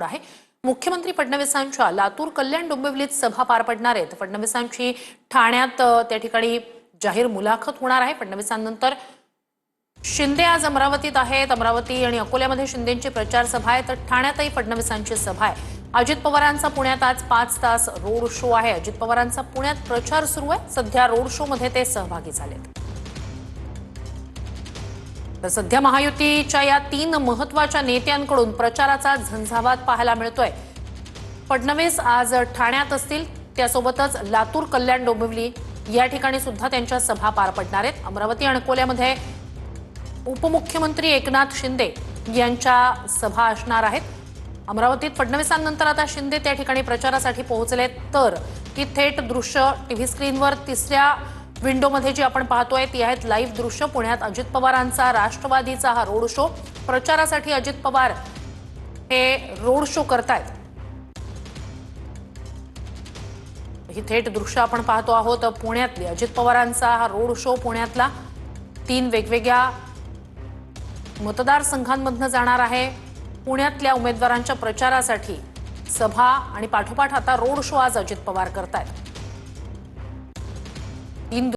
आहे। मुख्यमंत्री फडणवीसांच्या लातूर कल्याण डोंबिवलीत सभा पार पडणार आहेत। फडणवीसांची ठाण्यात त्या ठिकाणी जाहीर मुलाखत होणार आहे। फडणवीसांनंतर शिंदे आज अमरावतीत आहेत। अमरावती आणि अकोल्यामध्ये शिंदेंची प्रचार सभा आहे, तर ठाण्यातही फडणवीसांची सभा आहे। अजित पवारांचा पुण्यात आज 5 तास रोड शो आहे। अजित पवारांचा पुण्यात प्रचार सुरू आहे। सध्या रोड शो मध्ये ते सहभागी झालेत। तर सध्या महायुतीच्या या 3 महत्त्वाच्या नेत्यांकडून प्रचाराचा झंझावात पाहायला मिळतोय। फडणवीस आज ठाण्यात असतील, त्यासोबतच लातूर कल्याण डोंबिवली या ठिकाणी सुद्धा त्यांच्या सभा पार पडणार आहेत। अमरावती आणि अकोल्यामध्ये उपमुख्यमंत्री एकनाथ शिंदे यांच्या सभा असणार आहेत। अमरावतीत फडणवीसांनंतर आता शिंदे त्या ठिकाणी प्रचारासाठी पोहोचलेत, तर ती थेट दृश्य टीव्ही स्क्रीनवर तिसऱ्या विंडोमध्ये जी आपण पाहतोय ती आहेत लाईव्ह दृश्य। पुण्यात अजित पवारांचा राष्ट्रवादीचा हा रोड शो। प्रचारासाठी अजित पवार हे रोड शो करतायत। ही थेट दृश्य आपण पाहतो आहोत पुण्यातली। अजित पवारांचा हा रोड शो पुण्यातला 3 वेगवेगळ्या मतदारसंघांमधून जाणार आहे। पुण्यातल्या उमेदवारांच्या प्रचारासाठी सभा आणि पाठोपाठ आता रोड शो आज अजित पवार करतायत। 3